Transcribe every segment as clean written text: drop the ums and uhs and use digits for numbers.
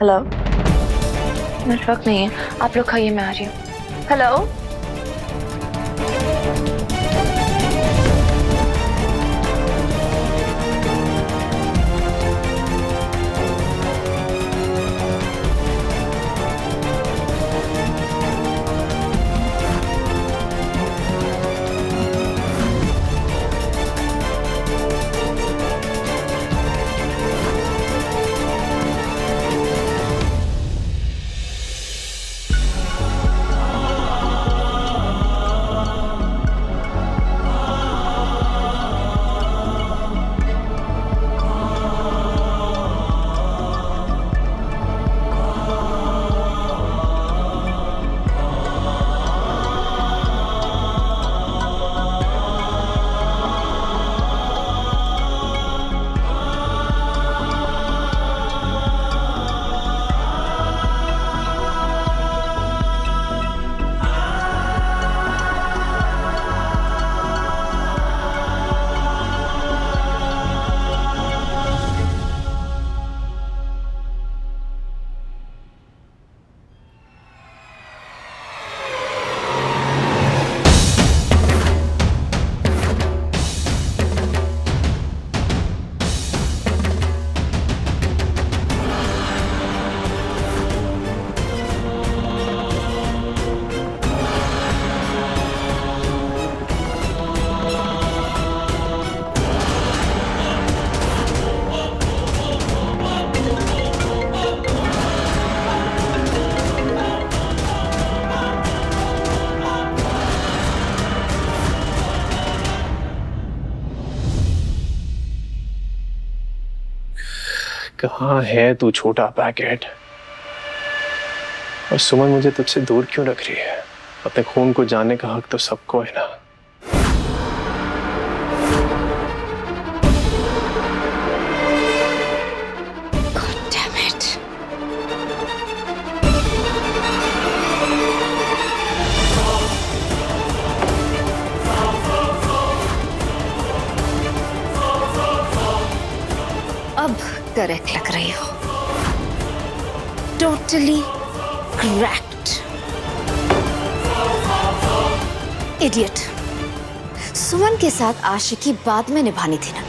Hello, network नहीं है, आप लोग खाइए, मैं आ रही हूँ। हेलो। कहाँ है तू छोटा पैकेट? और सुमन मुझे तुझसे दूर क्यों रख रही है? अपने खून को जानने का हक तो सबको है ना। God damn it. अब करेक्ट लग रही हो। Totally correct. इडियट। सुमन के साथ आशिकी बाद में निभानी थी ना।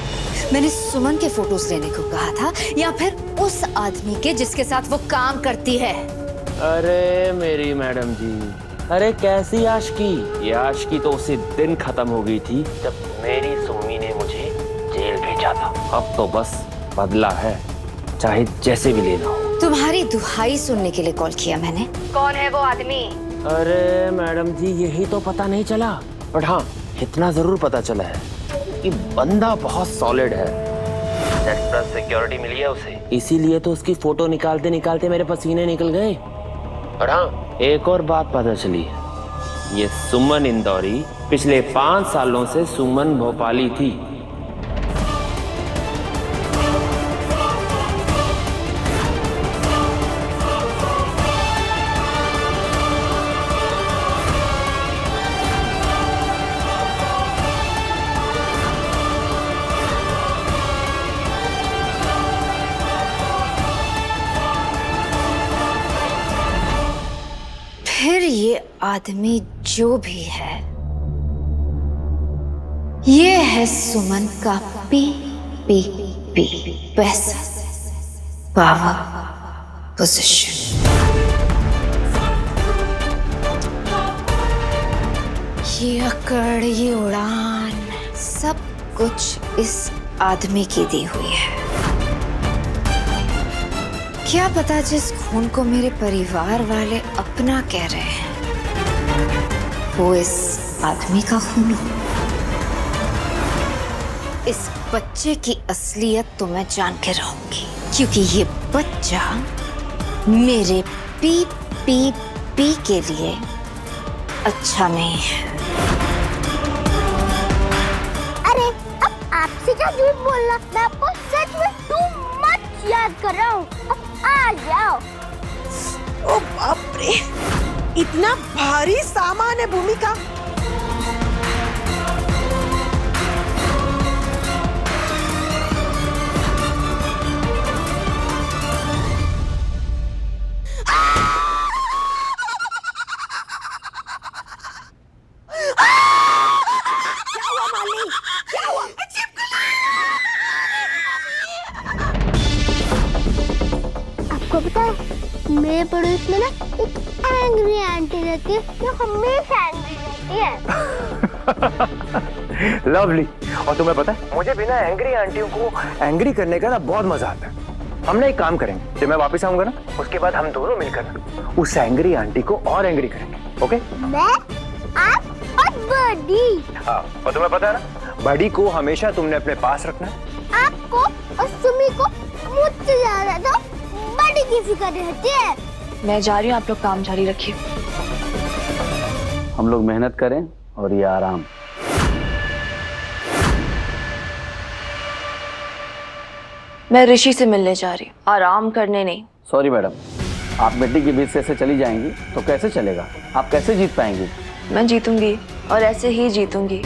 मैंने सुमन के फोटोज लेने को कहा था या फिर उस आदमी के जिसके साथ वो काम करती है। अरे मेरी मैडम जी, अरे कैसी आशिकी? ये आशिकी तो उसी दिन खत्म हो गई थी जब मेरी सुम्मी ने मुझे जेल भेजा था। अब तो बस बदला है, चाहे जैसे भी लेना हो। तुम्हारी दुहाई सुनने के लिए कॉल किया मैंने। कौन है वो आदमी? अरे मैडम जी, यही तो पता नहीं चला, बट हाँ इतना जरूर पता चला है कि बंदा बहुत सॉलिड है। सेट प्लस सिक्योरिटी मिली है उसे, इसीलिए तो उसकी फोटो निकालते निकालते मेरे पसीने निकल गए। और हाँ, एक और बात पता चली, ये सुमन इंदौरी पिछले 5 सालों से सुमन भोपाली थी। फिर ये आदमी जो भी है, ये है सुमन का पी पैसा, पावर, पोजीशन। ये अकड़, ये उड़ान, सब कुछ इस आदमी की दी हुई है। क्या पता जिस खून को मेरे परिवार वाले अपना कह रहे हैं वो इस आदमी का खून हो। इस बच्चे की असलियत तो मैं जान के रहूंगी, क्योंकि ये बच्चा मेरे पी के लिए अच्छा नहीं है। अरे अब आपसे क्या झूठ बोलना, मैं आपको सच में टू मच याद कर रहा हूँ। अब आ जाओ। ओ बाप रे, इतना भारी सामान है भूमिका। उसमें ना एक एंग्री आंटी रहती है जो हमेशा एंग्री रहती है। लवली। और तुम्हें पता है मुझे बिना एंग्री आंटियों को एंग्री करने का ना बहुत मजा आता है। हम ना एक काम करेंगे, जब मैं वापस आऊंगा ना उसके बाद हम दोनों मिलकर उस एंग्री आंटी को और एंग्री करेंगे। ओके? मैं, आप और बड़ी। हाँ, और तुम्हें पता है ना बड़ी को हमेशा तुमने अपने पास रखना है। आपको और सुमी को मुझसे ज्यादा तो बड़ी की फिक्र रहती है। मैं जा रही हूँ, आप लोग काम जारी रखिए। हम लोग मेहनत करें और ये आराम। मैं ऋषि से मिलने जा रही हूँ, आराम करने नहीं। सॉरी मैडम, आप बेटी के बीच से ऐसे चली जाएंगी तो कैसे चलेगा? आप कैसे जीत पाएंगी? मैं जीतूंगी और ऐसे ही जीतूंगी।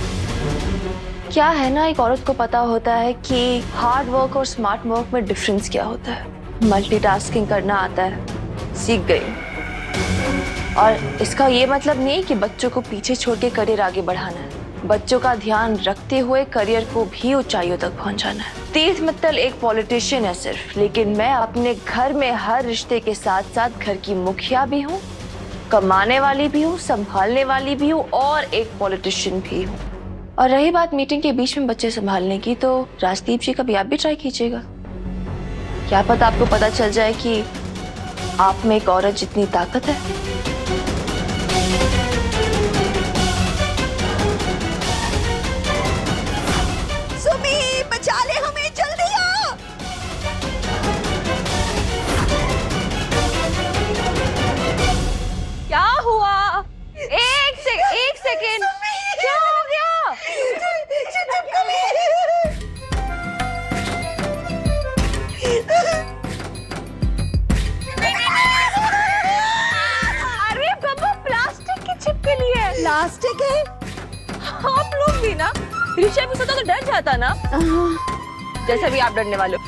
क्या है ना, एक औरत को पता होता है कि हार्ड वर्क और स्मार्ट वर्क में डिफरेंस क्या होता है। मल्टीटास्किंग करना आता है, सीख गई। और इसका ये मतलब नहीं कि बच्चों को पीछे छोड़ के करियर आगे बढ़ाना है। बच्चों का ध्यान रखते हुए करियर को भी ऊंचाइयों तक पहुंचाना है। तीर्थ मित्तल एक पॉलिटिशियन है सिर्फ, लेकिन मैं अपने घर में हर रिश्ते के साथ साथ घर की मुखिया भी हूँ, कमाने वाली भी हूँ, संभालने वाली भी हूँ और एक पॉलिटिशियन भी हूँ। और रही बात मीटिंग के बीच में बच्चे संभालने की, तो राजदीप जी का भी आप भी ट्राई कीजिएगा। क्या पता आपको पता चल जाए कि आप में एक औरत जितनी ताकत है। सुमी, बचा ले हमें, जल्दी आ। क्या हुआ? एक सेकेंड, क्या हो गया? अरे बाबा, प्लास्टिक की चिपकली है। प्लास्टिक है? आप लोग भी ना, ऋषभ भी सोचा तो डर जाता ना, जैसे भी आप डरने वाले हो।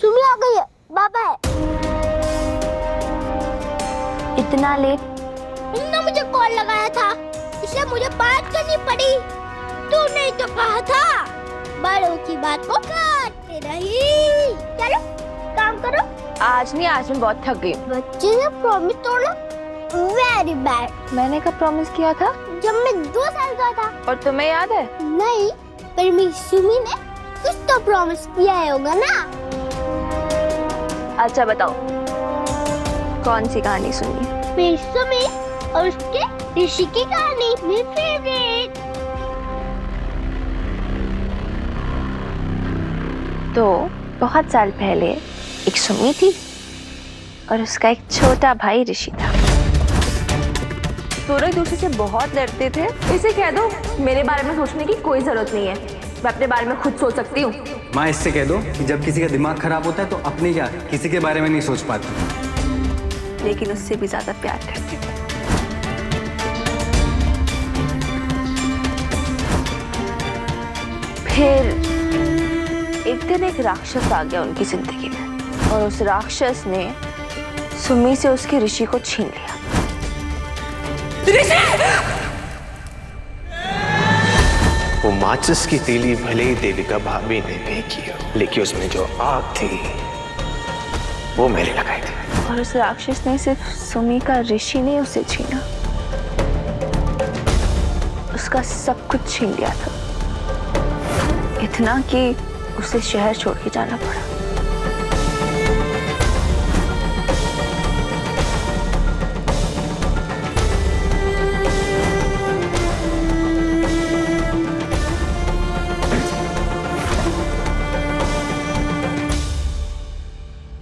सुमी आ गई है, बाबा है। इतना लेट? तुमने मुझे कॉल लगाया था, इसलिए मुझे बात करनी पड़ी। तूने तो कहा था बड़ों की बात को काटते नहीं। चलो काम करो। आज नहीं, आज मैं बहुत थक गई हूँ। बच्चे ने प्रॉमिस तोड़ा, वेरी बैड। मैंने कब प्रॉमिस किया था? जब मैं 2 साल का था। और तुम्हें याद है? नहीं, पर मेरी सुमी ने कुछ तो प्रॉमिस किया होगा ना। अच्छा बताओ, कौन सी कहानी सुनी? मेरी सुमी और उसके ऋषि की कहानी, मेरी फेवरेट। तो बहुत साल पहले एक सुमी थी और उसका एक छोटा भाई ऋषि था। दोनों एक दूसरे से बहुत लड़ते थे। इसे कह दो मेरे बारे में सोचने की कोई जरूरत नहीं है, मैं अपने बारे में खुद सोच सकती हूँ। माँ, इससे कह दो कि जब किसी का दिमाग खराब होता है तो अपने क्या किसी के बारे में नहीं सोच पाती। लेकिन उससे भी ज्यादा प्यार करती थी। फिर एक दिन एक राक्षस आ गया उनकी जिंदगी में और उस राक्षस ने सुमी से उसके ऋषि को छीन लिया। वो माचिस की तीली भले ही देविका भाभी ने फेंकी हो, लेकिन उसमें जो आग थी वो मैंने लगाई थी। और उस राक्षस ने सिर्फ सुमी का ऋषि ने उसे छीना, उसका सब कुछ छीन लिया था। इतना कि उसे शहर छोड़ के जाना पड़ा।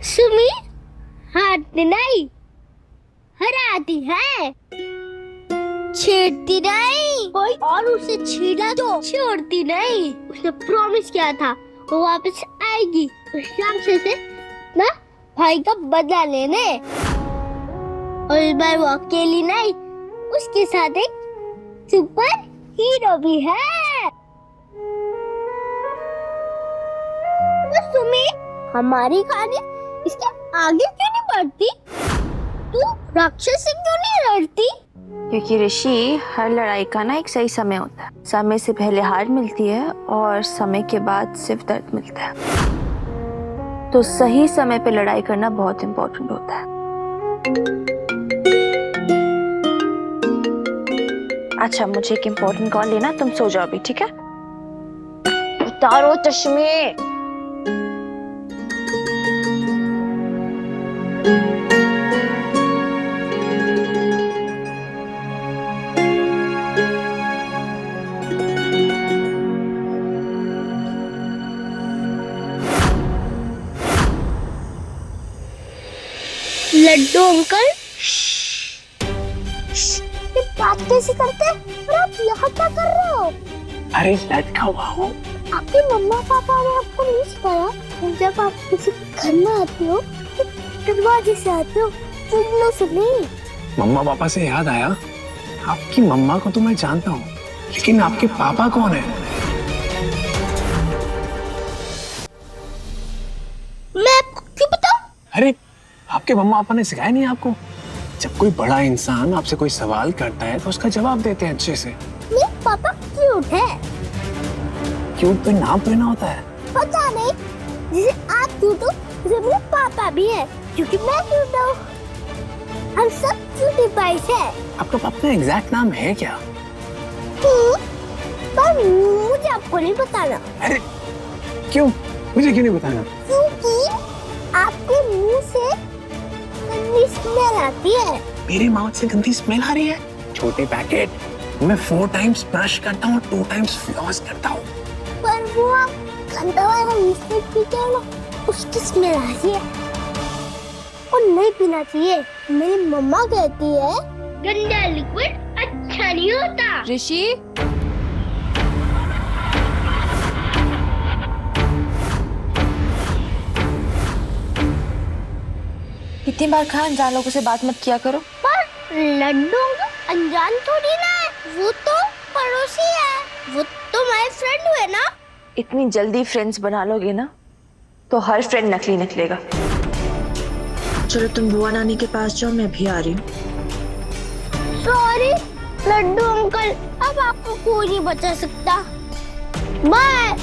सुमी हारती नहीं, हराती है, छेड़ती नहीं। कोई और उसे छेड़ा तो छोड़ती नहीं। उसने प्रॉमिस किया था वो वापस आएगी उस राक्षस से ना भाई का बदला लेने। और इस बार वो अकेली नहीं, उसके साथ एक सुपर हीरो भी है। तो सुमी, हमारी कहानी इसके आगे क्यों नहीं बढ़ती? तू राक्षस से क्यों नहीं लड़ती? क्योंकि ऋषि हर लड़ाई का ना एक सही समय होता है। समय से पहले हार मिलती है और समय के बाद सिर्फ दर्द मिलता है। तो सही समय पे लड़ाई करना बहुत इंपॉर्टेंट होता है। अच्छा, मुझे एक इम्पोर्टेंट कॉल लेना, तुम सो जाओ अभी, ठीक है? उतारो चश्मे। लड्डू अंकल, ये बात कैसे करते हैं? और आप यहाँ क्या कर रहे हो? अरे लड़का वाओ, आपके मम्मा पापा ने आपको नहीं सिखाया जब आप किसी घर में आते हो तो दरवाजे से आते हो, विंडो से नहीं? मम्मा पापा से याद आया, आपकी मम्मा को तो मैं जानता हूँ, लेकिन आपके पापा कौन है? मैं आपको क्यों बताऊं? अरे आपके मम्मा पापा ने सिखाया नहीं आपको? जब कोई बड़ा इंसान आपसे कोई सवाल करता है तो उसका जवाब देते हैं अच्छे से। मेरे पापा क्यूट है। क्यूट पे नाम पहना होता है। पता नहीं, जिसे आप क्यूट हो उसे मेरे पापा भी है, क्योंकि मैं क्यूट हूँ। हम सब क्यूटी पाइस है। आपका पापा का एग्जैक्ट नाम है क्या? पर मुझे आपको नहीं बताना। अरे क्यों? मुझे क्यों नहीं बताना? क्योंकि आपके मुंह से गंदी स्मेल आती है। मेरे माउथ से गंदी स्मेल आ रही है? छोटे पैकेट, मैं 4 टाइम्स ब्रश करता हूँ, 2 टाइम्स फ्लॉस करता हूँ। पर वो आप गंदा वाला लिपस्टिक पीते हो ना, उसकी स्मेल आ रही है और नहीं पीना चाहिए। मेरी मम्मा कहती है गंदा लिक्विड अच्छा नहीं होता। ऋषि, कितनी बार कहा अनजान लोगों से बात मत किया करो। पर लड्डू अनजान थोड़ी ना है, वो तो पड़ोसी है, वो तो मेरे फ्रेंड हुए ना। इतनी जल्दी फ्रेंड्स बना लोगे ना तो हर फ्रेंड नकली निकलेगा। चलो तुम बुआ नानी के पास जाओ, मैं भी आ रही हूँ। सॉरी लड्डू अंकल, अब आपको कोई नहीं बचा सकता। बाय।